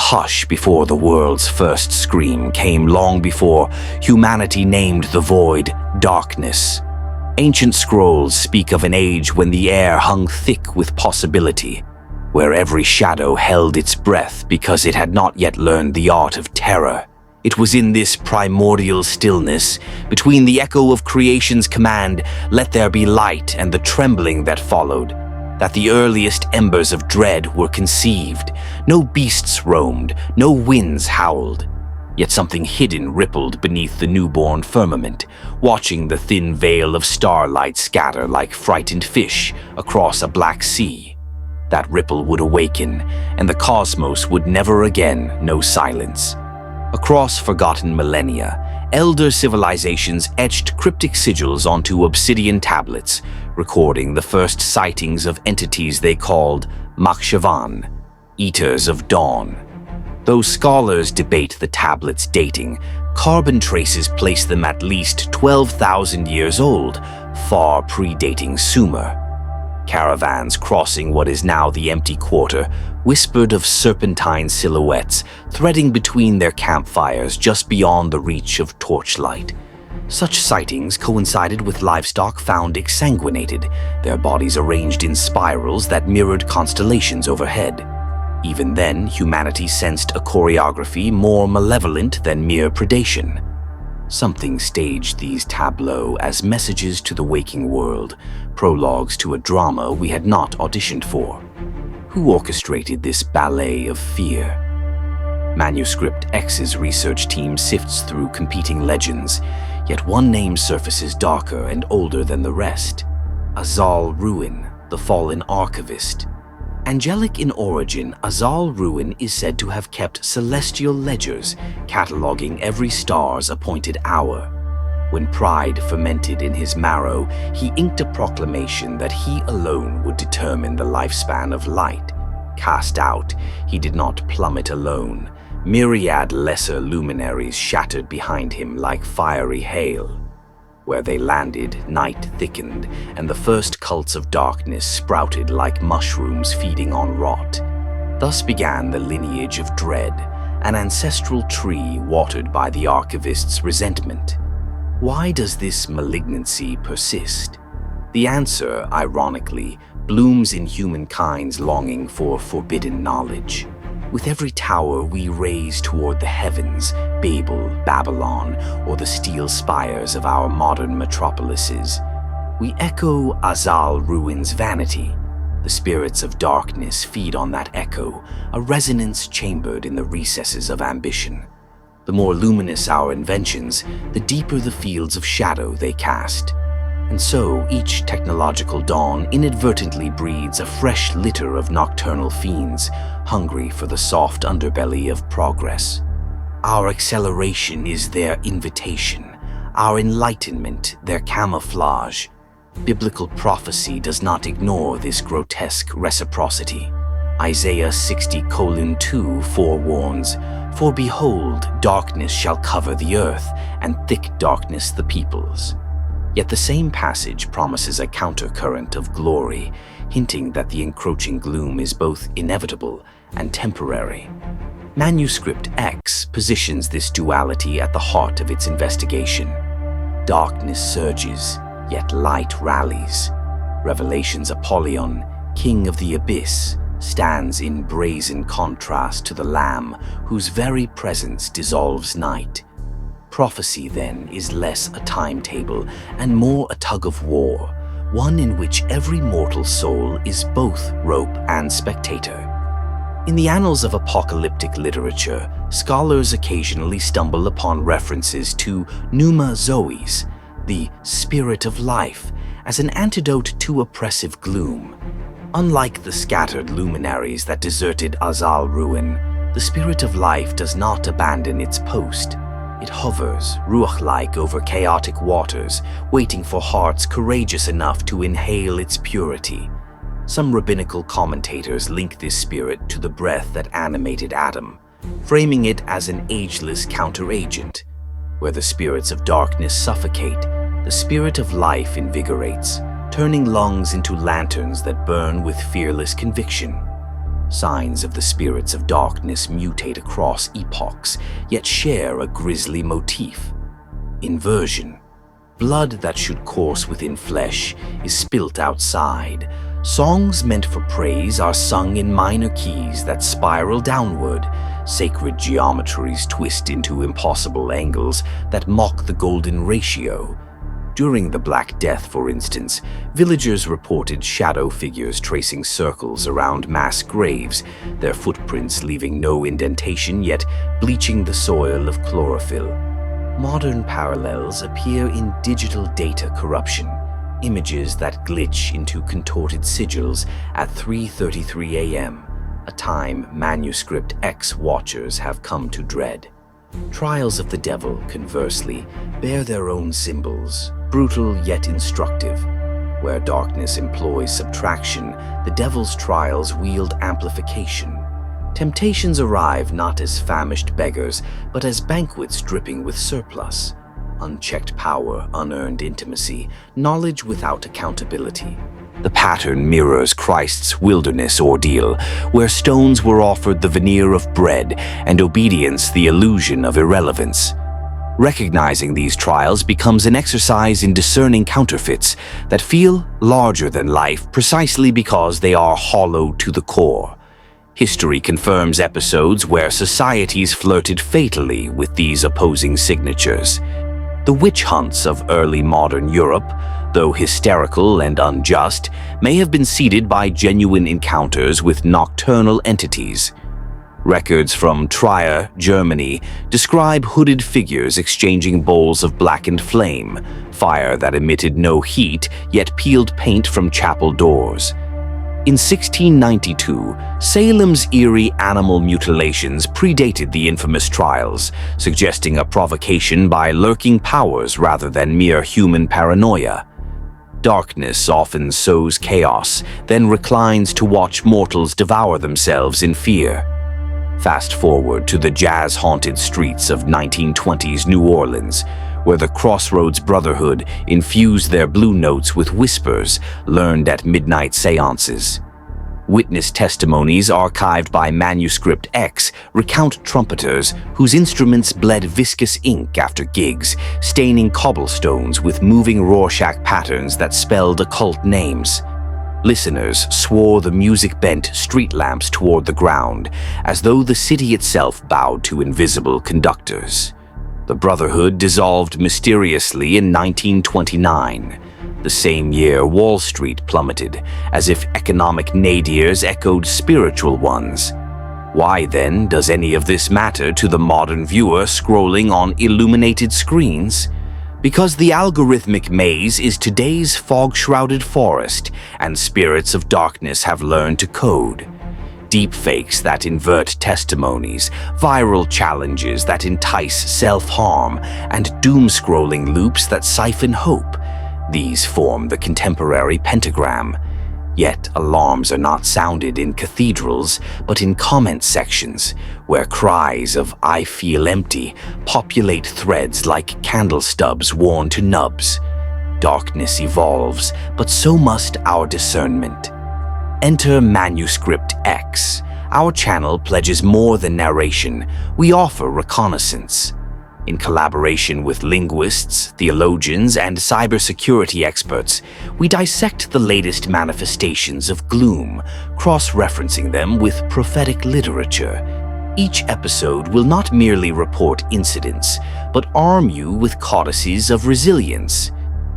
hush before the world's first scream came long before humanity named the void darkness. Ancient scrolls speak of an age when the air hung thick with possibility, where every shadow held its breath because it had not yet learned the art of terror. It was in this primordial stillness, between the echo of creation's command, "Let there be light," and the trembling that followed, that the earliest embers of dread were conceived. No beasts roamed, no winds howled. Yet something hidden rippled beneath the newborn firmament, watching the thin veil of starlight scatter like frightened fish across a black sea. That ripple would awaken, and the cosmos would never again know silence. Across forgotten millennia, elder civilizations etched cryptic sigils onto obsidian tablets, recording the first sightings of entities they called Makshavan, Eaters of Dawn. Though scholars debate the tablets' dating, carbon traces place them at least 12,000 years old, far predating Sumer. Caravans crossing what is now the empty quarter whispered of serpentine silhouettes threading between their campfires just beyond the reach of torchlight. Such sightings coincided with livestock found exsanguinated, their bodies arranged in spirals that mirrored constellations overhead. Even then, humanity sensed a choreography more malevolent than mere predation. Something staged these tableaux as messages to the waking world, prologues to a drama we had not auditioned for. Who orchestrated this ballet of fear? Manuscript X's research team sifts through competing legends, yet one name surfaces darker and older than the rest. Azal Ruin, the fallen archivist. Angelic in origin, Azal Ruin is said to have kept celestial ledgers, cataloging every star's appointed hour. When pride fermented in his marrow, he inked a proclamation that he alone would determine the lifespan of light. Cast out, he did not plummet alone. Myriad lesser luminaries shattered behind him like fiery hail. Where they landed, night thickened, and the first cults of darkness sprouted like mushrooms feeding on rot. Thus began the lineage of dread, an ancestral tree watered by the archivist's resentment. Why does this malignancy persist? The answer, ironically, blooms in humankind's longing for forbidden knowledge. With every tower we raise toward the heavens, Babel, Babylon, or the steel spires of our modern metropolises, we echo Azal Ruin's vanity. The spirits of darkness feed on that echo, a resonance chambered in the recesses of ambition. The more luminous our inventions, the deeper the fields of shadow they cast. And so each technological dawn inadvertently breeds a fresh litter of nocturnal fiends, hungry for the soft underbelly of progress. Our acceleration is their invitation, our enlightenment their camouflage. Biblical prophecy does not ignore this grotesque reciprocity. Isaiah 60:2 forewarns, "For behold, darkness shall cover the earth, and thick darkness the peoples." Yet the same passage promises a countercurrent of glory, hinting that the encroaching gloom is both inevitable and temporary. Manuscript X positions this duality at the heart of its investigation. Darkness surges, yet light rallies. Revelation's Apollyon, king of the abyss, stands in brazen contrast to the Lamb whose very presence dissolves night. Prophecy, then, is less a timetable and more a tug-of-war, one in which every mortal soul is both rope and spectator. In the annals of apocalyptic literature, scholars occasionally stumble upon references to Pneuma Zois, the spirit of life, as an antidote to oppressive gloom. Unlike the scattered luminaries that deserted Azal Ruin, the spirit of life does not abandon its post. It hovers, ruach-like, over chaotic waters, waiting for hearts courageous enough to inhale its purity. Some rabbinical commentators link this spirit to the breath that animated Adam, framing it as an ageless counteragent. Where the spirits of darkness suffocate, the spirit of life invigorates, turning lungs into lanterns that burn with fearless conviction. Signs of the spirits of darkness mutate across epochs, yet share a grisly motif: inversion. Blood that should course within flesh is spilt outside. Songs meant for praise are sung in minor keys that spiral downward. Sacred geometries twist into impossible angles that mock the golden ratio. During the Black Death, for instance, villagers reported shadow figures tracing circles around mass graves, their footprints leaving no indentation yet bleaching the soil of chlorophyll. Modern parallels appear in digital data corruption, images that glitch into contorted sigils at 3:33 a.m., a time Manuscript X watchers have come to dread. Trials of the Devil, conversely, bear their own symbols, brutal yet instructive. Where darkness employs subtraction, the Devil's trials wield amplification. Temptations arrive not as famished beggars, but as banquets dripping with surplus. Unchecked power, unearned intimacy, knowledge without accountability. The pattern mirrors Christ's wilderness ordeal, where stones were offered the veneer of bread and obedience the illusion of irrelevance. Recognizing these trials becomes an exercise in discerning counterfeits that feel larger than life precisely because they are hollow to the core. History confirms episodes where societies flirted fatally with these opposing signatures. The witch hunts of early modern Europe, though hysterical and unjust, may have been seeded by genuine encounters with nocturnal entities. Records from Trier, Germany, describe hooded figures exchanging bowls of blackened flame, fire that emitted no heat yet peeled paint from chapel doors. In 1692, Salem's eerie animal mutilations predated the infamous trials, suggesting a provocation by lurking powers rather than mere human paranoia. Darkness often sows chaos, then reclines to watch mortals devour themselves in fear. Fast forward to the jazz-haunted streets of 1920s New Orleans, where the Crossroads Brotherhood infused their blue notes with whispers learned at midnight seances. Witness testimonies archived by Manuscript X recount trumpeters whose instruments bled viscous ink after gigs, staining cobblestones with moving Rorschach patterns that spelled occult names. Listeners swore the music bent street lamps toward the ground, as though the city itself bowed to invisible conductors. The Brotherhood dissolved mysteriously in 1929. The same year, Wall Street plummeted, as if economic nadirs echoed spiritual ones. Why, then, does any of this matter to the modern viewer scrolling on illuminated screens? Because the algorithmic maze is today's fog-shrouded forest, and spirits of darkness have learned to code. Deepfakes that invert testimonies, viral challenges that entice self-harm, and doom-scrolling loops that siphon hope. These form the contemporary pentagram. Yet alarms are not sounded in cathedrals, but in comment sections, where cries of "I feel empty" populate threads like candle stubs worn to nubs. Darkness evolves, but so must our discernment. Enter Manuscript X. Our channel pledges more than narration. We offer reconnaissance. In collaboration with linguists, theologians, and cybersecurity experts, we dissect the latest manifestations of gloom, cross-referencing them with prophetic literature. Each episode will not merely report incidents, but arm you with codices of resilience.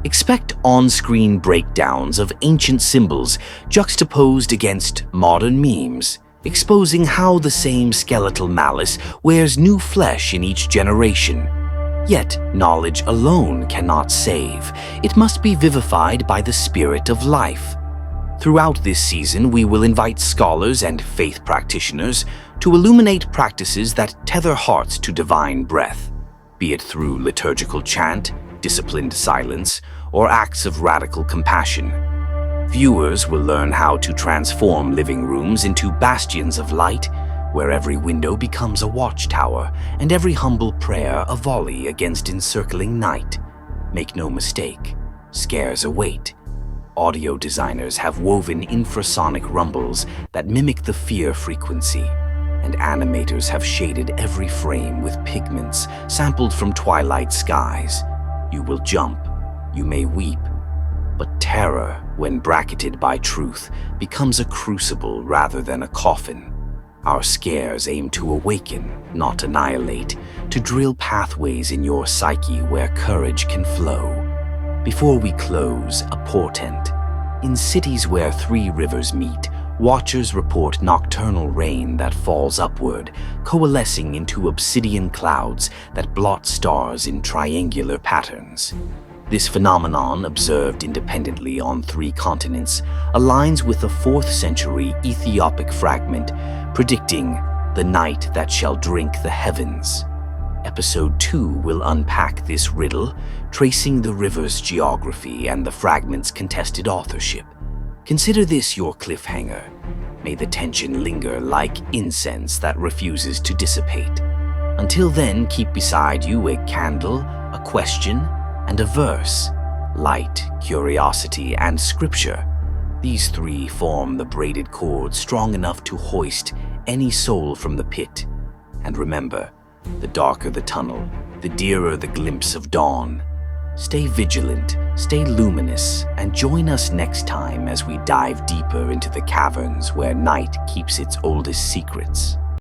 Expect on-screen breakdowns of ancient symbols juxtaposed against modern memes, exposing how the same skeletal malice wears new flesh in each generation. Yet, knowledge alone cannot save. It must be vivified by the spirit of life. Throughout this season, we will invite scholars and faith practitioners to illuminate practices that tether hearts to divine breath, be it through liturgical chant, disciplined silence, or acts of radical compassion. Viewers will learn how to transform living rooms into bastions of light, where every window becomes a watchtower and every humble prayer a volley against encircling night. Make no mistake, scares await. Audio designers have woven infrasonic rumbles that mimic the fear frequency, and animators have shaded every frame with pigments sampled from twilight skies. You will jump, you may weep, but terror, when bracketed by truth, becomes a crucible rather than a coffin. Our scares aim to awaken, not annihilate, to drill pathways in your psyche where courage can flow. Before we close, a portent. In cities where 3 rivers meet, watchers report nocturnal rain that falls upward, coalescing into obsidian clouds that blot stars in triangular patterns. This phenomenon, observed independently on 3 continents, aligns with a 4th century Ethiopic fragment predicting the night that shall drink the heavens. Episode 2 will unpack this riddle, tracing the river's geography and the fragment's contested authorship. Consider this your cliffhanger. May the tension linger like incense that refuses to dissipate. Until then, keep beside you a candle, a question, and a verse. Light, curiosity, and scripture. These 3 form the braided cord strong enough to hoist any soul from the pit. And remember, the darker the tunnel, the dearer the glimpse of dawn. Stay vigilant, stay luminous, and join us next time as we dive deeper into the caverns where night keeps its oldest secrets.